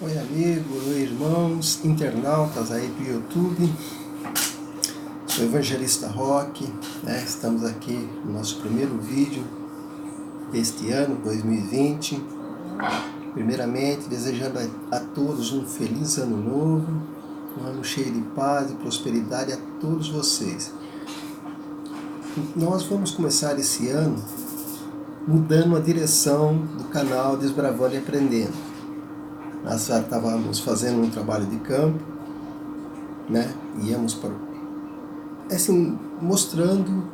Oi amigos, oi irmãos, internautas aí do YouTube. Sou o Evangelista Roque, né? Estamos aqui no nosso primeiro vídeo deste ano, 2020. Primeiramente, desejando a todos um feliz ano novo, um ano cheio de paz e prosperidade a todos vocês. Nós vamos começar esse ano mudando a direção do canal Desbravando e Aprendendo. Nós já estávamos fazendo um trabalho de campo, né? Íamos para, assim, mostrando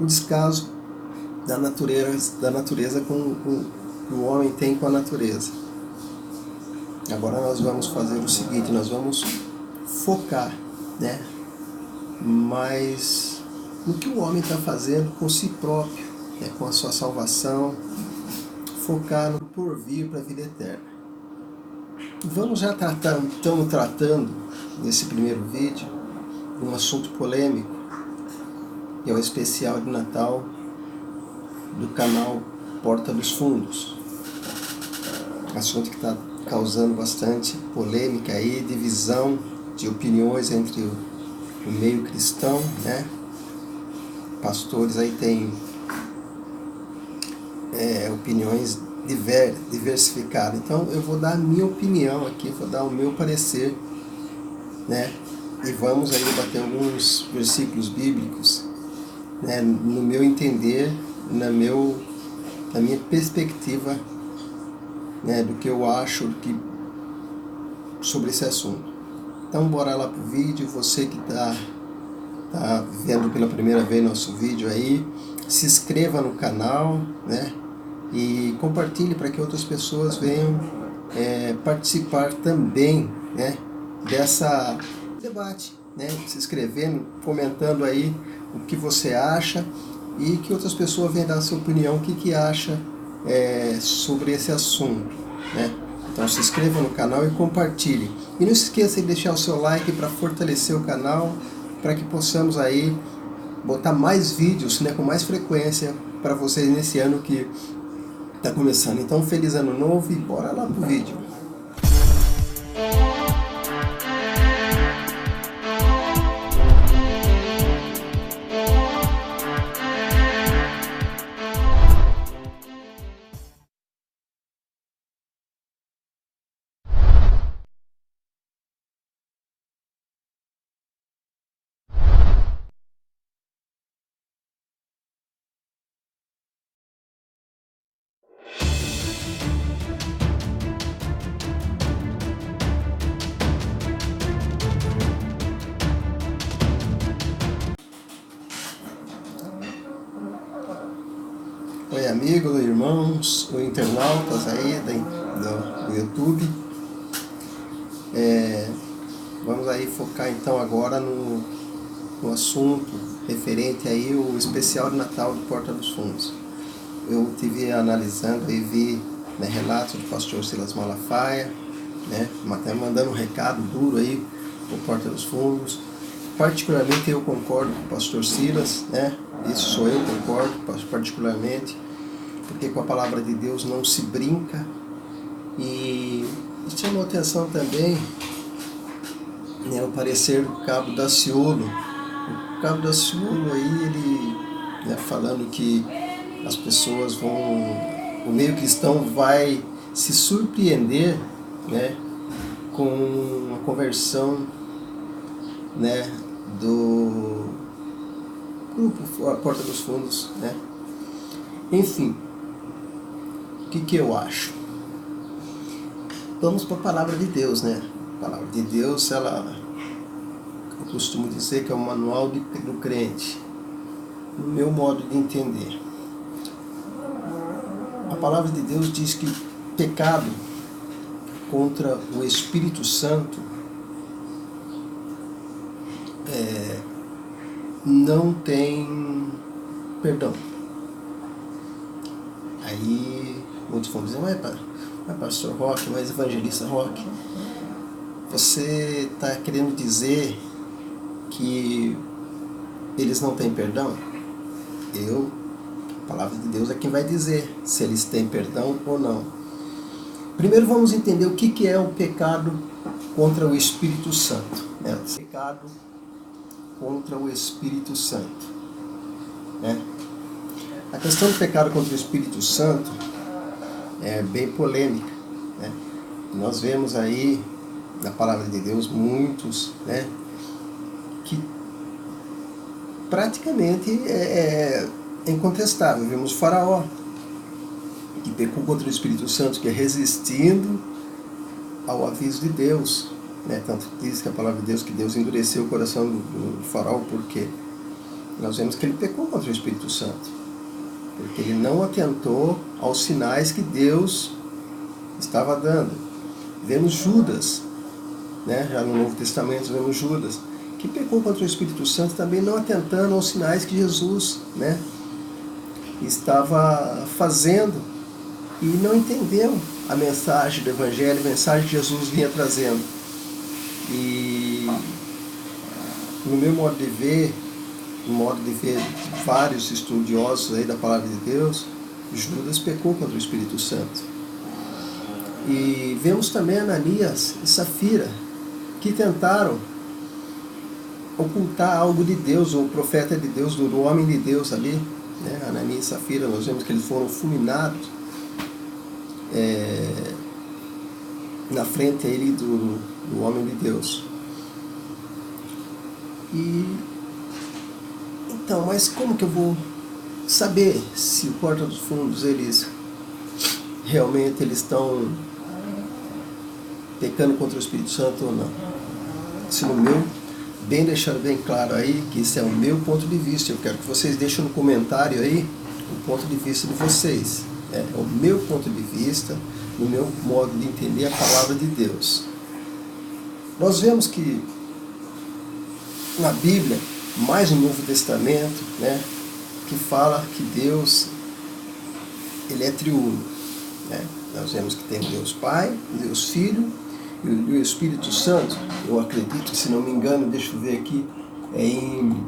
o descaso da natureza com que o homem tem com a natureza. Agora nós vamos fazer o seguinte, nós vamos focar, né? Mas no que o homem está fazendo com si próprio, né? Com a sua salvação, focar no porvir para a vida eterna. Estamos tratando nesse primeiro vídeo um assunto polêmico, que é o especial de Natal do canal Porta dos Fundos. Assunto que está causando bastante polêmica aí, divisão de opiniões entre o meio cristão, né? Pastores aí têm opiniões diversificadas. Então eu vou dar a minha opinião aqui, vou dar o meu parecer, né? E vamos aí debater alguns versículos bíblicos, né? No meu entender, na minha perspectiva, né? Do que eu acho sobre esse assunto. Então bora lá pro vídeo. Você que tá vendo pela primeira vez nosso vídeo aí, se inscreva no canal, né? E compartilhe para que outras pessoas venham participar também, né? Dessa debate, né? Se inscrevendo, comentando aí o que você acha e que outras pessoas venham dar a sua opinião, o que acha sobre esse assunto, né? Então se inscreva no canal e compartilhe. E não se esqueça de deixar o seu like para fortalecer o canal, para que possamos aí botar mais vídeos, né, com mais frequência para vocês nesse ano que está começando. Então, feliz ano novo e bora lá pro vídeo. Oi amigos, irmãos, oi internautas aí do YouTube. Vamos aí focar então agora no assunto referente aí o especial de Natal do Porta dos Fundos. Eu estive analisando e vi, né, relatos do pastor Silas Malafaia, né, até mandando um recado duro aí pro Porta dos Fundos. Particularmente eu concordo com o pastor Silas, né? Isso sou eu, concordo particularmente, porque com a palavra de Deus não se brinca. E chamou atenção também, né, o parecer do Cabo Daciolo. O Cabo Daciolo aí, ele, né, falando que as pessoas o meio cristão vai se surpreender, né, com a conversão, né, do grupo A Porta dos Fundos, né? Enfim, o que eu acho? Vamos para a palavra de Deus, né? A palavra de Deus, eu costumo dizer que é o manual do crente, no meu modo de entender. A palavra de Deus diz que pecado contra o Espírito Santo não tem perdão. Aí muitos vão dizer, mas pastor Roque, mas evangelista Roque, você está querendo dizer que eles não têm perdão? Eu A palavra de Deus é quem vai dizer se eles têm perdão ou não. Primeiro vamos entender o que é o pecado contra o Espírito Santo. O pecado contra o Espírito Santo. A questão do pecado contra o Espírito Santo é bem polêmica. Nós vemos aí na palavra de Deus muitos que praticamente é incontestável. Vemos o Faraó, que pecou contra o Espírito Santo, que é resistindo ao aviso de Deus. Tanto diz que a palavra de Deus, que Deus endureceu o coração do Faraó, porque nós vemos que ele pecou contra o Espírito Santo, porque ele não atentou aos sinais que Deus estava dando. Vemos Judas, já no Novo Testamento vemos Judas, que pecou contra o Espírito Santo também, não atentando aos sinais que Jesus estava fazendo, e não entendeu a mensagem do Evangelho, a mensagem que Jesus vinha trazendo. E no meu modo de ver, no modo de ver vários estudiosos aí da palavra de Deus, Judas pecou contra o Espírito Santo. E vemos também Ananias e Safira, que tentaram ocultar algo de Deus, o profeta de Deus, o homem de Deus ali, Ananias e Safira, nós vemos que eles foram fulminados na frente aí do homem de Deus. Então, mas como que eu vou saber se o Porta dos Fundos, eles realmente estão pecando contra o Espírito Santo ou não? Se no meu, deixando bem claro aí, que esse é o meu ponto de vista. Eu quero que vocês deixem no comentário aí o ponto de vista de vocês. É o meu ponto de vista, o meu modo de entender a palavra de Deus. Nós vemos que na Bíblia, mais no Novo Testamento, que fala que Deus, ele é triuno. Nós vemos que tem Deus Pai, Deus Filho e o Espírito Santo. Eu acredito, se não me engano, deixa eu ver aqui, é em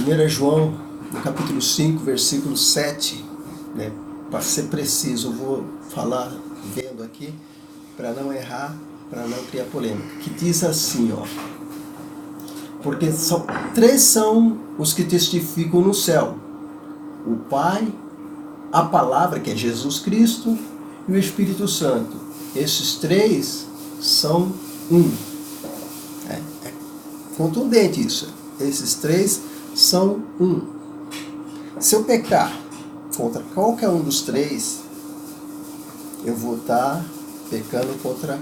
1 João, no capítulo 5, versículo 7, para ser preciso, eu vou falar vendo aqui, para não errar, para não criar polêmica, que diz assim, porque três são os que testificam no céu: o Pai, a Palavra, que é Jesus Cristo, e o Espírito Santo. Esses três são um. É contundente isso. Esses três são um. Se eu pecar contra qualquer um dos três, eu vou estar pecando contra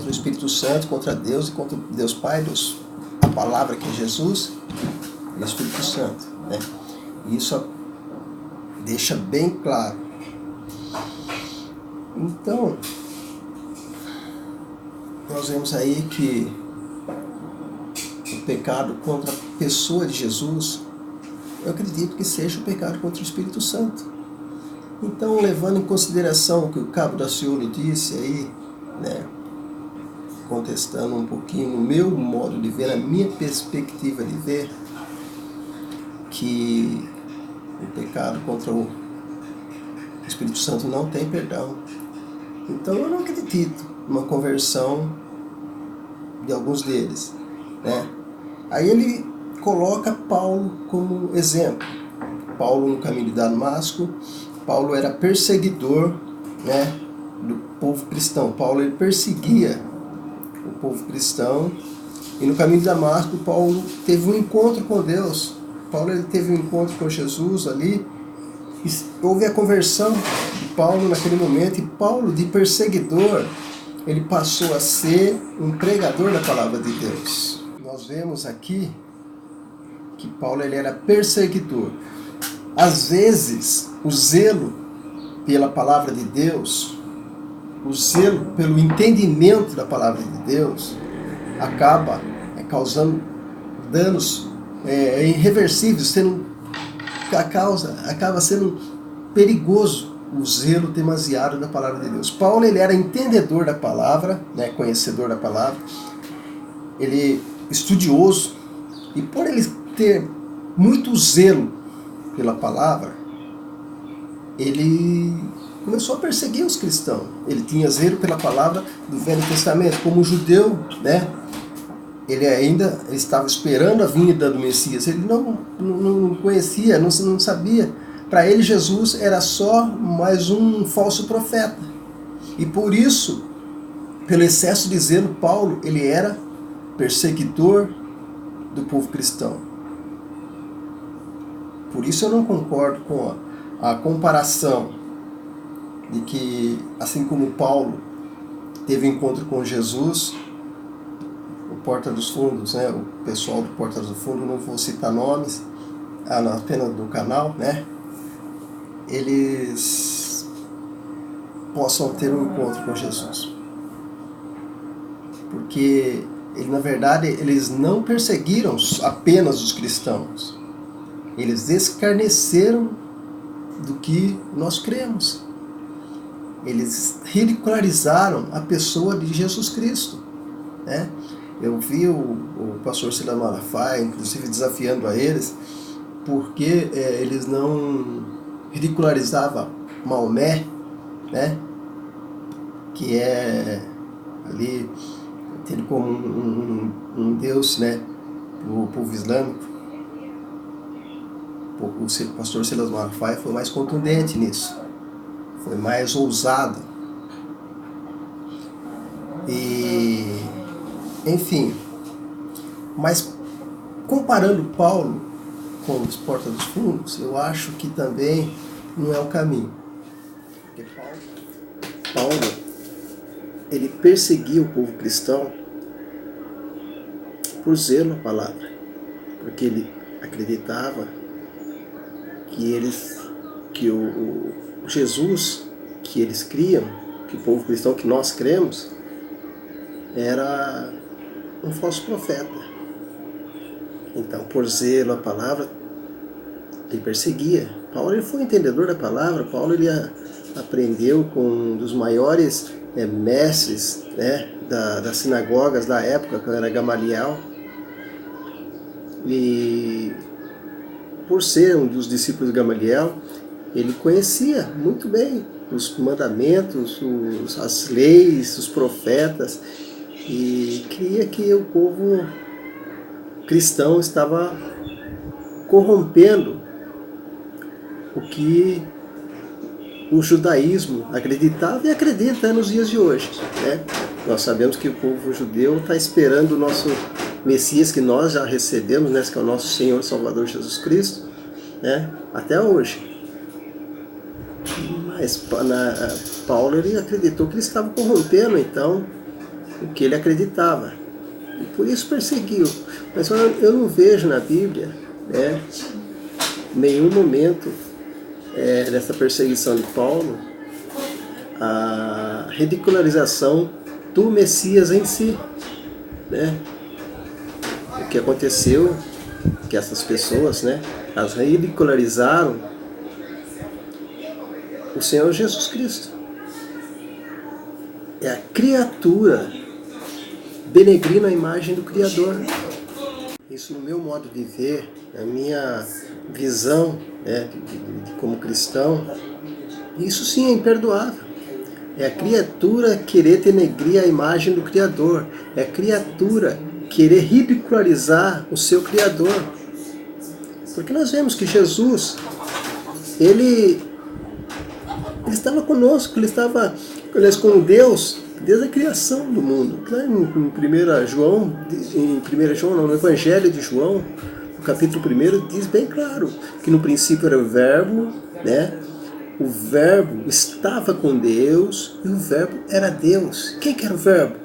o Espírito Santo, contra Deus e contra Deus Pai, a Palavra, que é Jesus, e o Espírito Santo. Isso deixa bem claro. Então, nós vemos aí que o pecado contra a pessoa de Jesus, eu acredito que seja o pecado contra o Espírito Santo. Então, levando em consideração o que o Cabo da Ciolo disse aí, contestando um pouquinho o meu modo de ver, a minha perspectiva de ver, que o pecado contra o Espírito Santo não tem perdão. Então eu não acredito numa conversão de alguns deles. Aí ele coloca Paulo como exemplo. Paulo no caminho de Damasco, Paulo era perseguidor do povo cristão. Paulo ele perseguia o povo cristão, e no caminho de Damasco Paulo teve um encontro com Deus. Paulo ele teve um encontro com Jesus ali, e houve a conversão de Paulo naquele momento, e Paulo, de perseguidor, ele passou a ser um pregador da palavra de Deus. Nós vemos aqui que Paulo ele era perseguidor. Às vezes, o zelo pela palavra de Deus, o zelo pelo entendimento da palavra de Deus, acaba causando danos irreversíveis, acaba sendo perigoso o zelo demasiado da palavra de Deus. Paulo, ele era entendedor da palavra, né, conhecedor da palavra, ele estudioso, e por ele ter muito zelo pela palavra, ele começou a perseguir os cristãos. Ele tinha zelo pela palavra do Velho Testamento, como judeu, né? Ele ainda estava esperando a vinda do Messias. Ele não conhecia, não sabia. Para ele, Jesus era só mais um falso profeta. E por isso, pelo excesso de zelo, Paulo, ele era perseguidor do povo cristão. Por isso eu não concordo com a comparação de que, assim como Paulo teve encontro com Jesus, o Porta dos Fundos, né, o pessoal do Porta dos Fundos, não vou citar nomes, apenas do canal, né, eles possam ter um encontro com Jesus. Porque, na verdade, eles não perseguiram apenas os cristãos. Eles escarneceram do que nós cremos. Eles ridicularizaram a pessoa de Jesus Cristo, né? Eu vi o pastor Silas Malafaia, inclusive, desafiando a eles, porque eles não ridicularizavam Maomé, né? Que é ali tido como um deus, né, do povo islâmico. O pastor Silas Malafaia foi mais contundente nisso, foi mais ousado. E, enfim, mas comparando Paulo com os Porta dos Fundos, eu acho que também não é o caminho. Porque Paulo, ele perseguia o povo cristão por zelo à palavra, porque ele acreditava que o Jesus que eles criam, que o povo cristão que nós cremos, era um falso profeta. Então, por zelo à palavra, ele perseguia. Paulo, ele foi entendedor da palavra. Paulo, ele aprendeu com um dos maiores mestres, né, das sinagogas da época, que era Gamaliel. E por ser um dos discípulos de Gamaliel, ele conhecia muito bem os mandamentos, as leis, os profetas, e cria que o povo cristão estava corrompendo o que o judaísmo acreditava e acredita nos dias de hoje, né? Nós sabemos que o povo judeu está esperando o nosso Messias, que nós já recebemos, né, que é o nosso Senhor e Salvador Jesus Cristo, né, até hoje. Mas Paulo, ele acreditou que ele estava corrompendo, então, o que ele acreditava. E por isso perseguiu. Mas eu não vejo na Bíblia, né, nenhum momento dessa perseguição de Paulo a ridicularização do Messias em si, né? O que aconteceu, que essas pessoas, né, as ridicularizaram o Senhor Jesus Cristo. É a criatura denegrindo a imagem do Criador. Isso, no meu modo de ver, na minha visão, né, como cristão, isso sim é imperdoável. É a criatura querer denegrir a imagem do Criador. É a criatura querer ridicularizar o seu Criador. Porque nós vemos que Jesus, ele estava conosco, ele estava com Deus desde a criação do mundo. Lá em 1 João, no Evangelho de João, no capítulo 1, diz bem claro que no princípio era o Verbo, né? O Verbo estava com Deus e o Verbo era Deus. Quem que era o Verbo?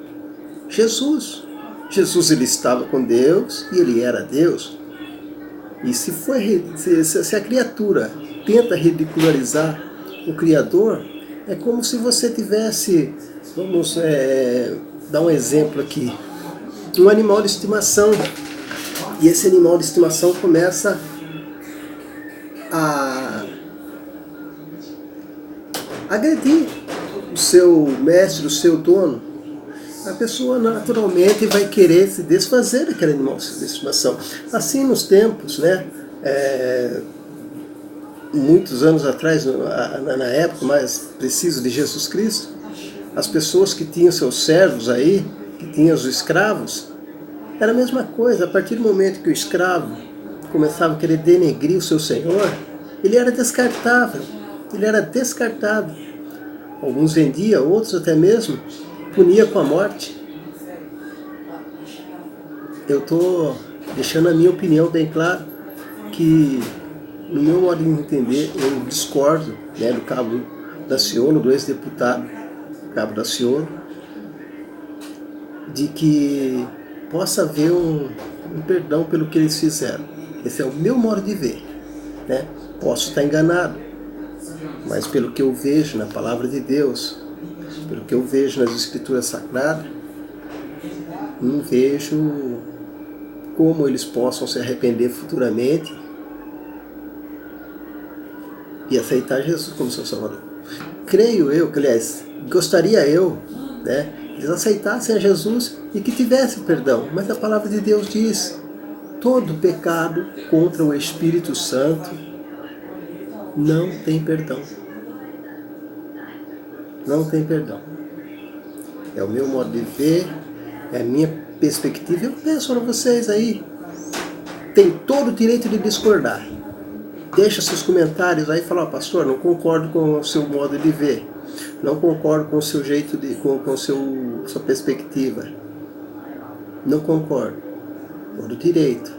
Jesus. Jesus, ele estava com Deus e ele era Deus. E se a criatura tenta ridicularizar o Criador, é como se você tivesse, vamos dar um exemplo aqui, um animal de estimação. E esse animal de estimação começa a agredir o seu mestre, o seu dono, a pessoa naturalmente vai querer se desfazer daquele animal de estimação. Assim nos tempos, né, muitos anos atrás, na época mais preciso de Jesus Cristo, as pessoas que tinham seus servos aí, que tinham os escravos, era a mesma coisa. A partir do momento que o escravo começava a querer denegrir o seu senhor, ele era descartável, ele era descartado. Alguns vendiam, outros até mesmo punia com a morte. Eu estou deixando a minha opinião bem clara, que no meu modo de entender, eu discordo, né, do Cabo Daciolo, do ex-deputado Cabo Daciolo, de que possa haver um perdão pelo que eles fizeram. Esse é o meu modo de ver, né? Posso estar enganado, mas pelo que eu vejo na Palavra de Deus, pelo que eu vejo nas Escrituras Sagradas, não vejo como eles possam se arrepender futuramente e aceitar Jesus como seu Salvador. Creio eu, que aliás, gostaria eu, né, eles aceitassem a Jesus e que tivesse perdão. Mas a palavra de Deus diz: todo pecado contra o Espírito Santo não tem perdão. Não tem perdão. É o meu modo de ver, é a minha perspectiva. Eu peço para vocês aí, tem todo o direito de discordar. Deixa seus comentários aí e fala: pastor, não concordo com o seu modo de ver, não concordo com o seu jeito de, com sua perspectiva, não concordo. Todo direito.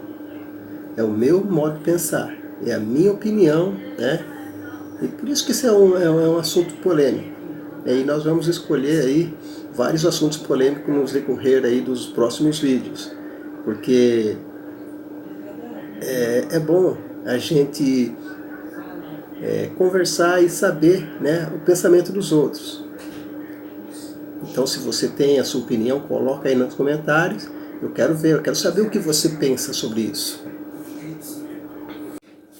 É o meu modo de pensar, é a minha opinião, né? E por isso que isso é um assunto polêmico. E aí nós vamos escolher aí vários assuntos polêmicos no decorrer aí dos próximos vídeos, porque é bom a gente conversar e saber, né, o pensamento dos outros. Então, se você tem a sua opinião, coloca aí nos comentários. Eu quero ver, eu quero saber o que você pensa sobre isso.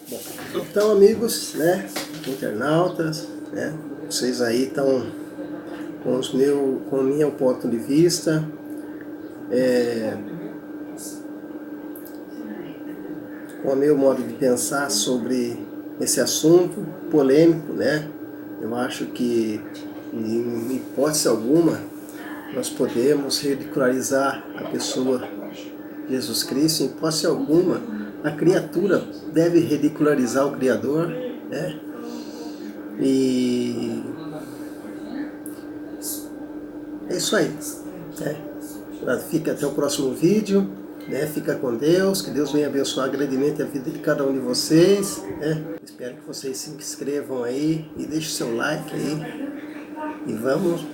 Bom, então, amigos, né, internautas, né, vocês aí estão com o meu ponto de vista, com o meu modo de pensar sobre esse assunto polêmico, né? Eu acho que, em hipótese alguma, nós podemos ridicularizar a pessoa de Jesus Cristo. Em hipótese alguma, a criatura deve ridicularizar o Criador, né? E é isso aí, né? Fica até o próximo vídeo, né? Fica com Deus, que Deus venha abençoar grandemente a vida de cada um de vocês, né? Espero que vocês se inscrevam aí e deixem seu like aí e vamos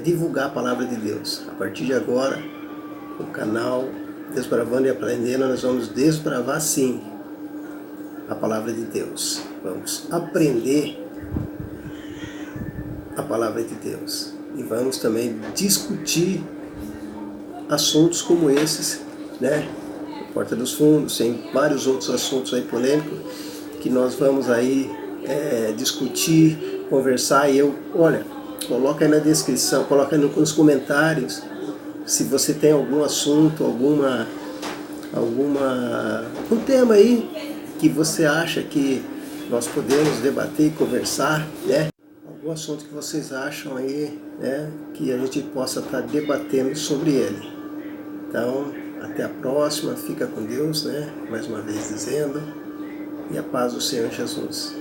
divulgar a palavra de Deus. A partir de agora, o canal Desbravando e Aprendendo, nós vamos desbravar sim a palavra de Deus. Vamos aprender a palavra de Deus e vamos também discutir assuntos como esses, né? Porta dos Fundos, tem vários outros assuntos aí polêmicos que nós vamos aí discutir, conversar. E olha, coloca aí na descrição, coloca aí nos comentários se você tem algum assunto, um tema aí que você acha que nós podemos debater e conversar, né? Algum assunto que vocês acham aí, né, que a gente possa estar debatendo sobre ele. Então, até a próxima, fica com Deus, né? Mais uma vez dizendo, e a paz do Senhor Jesus.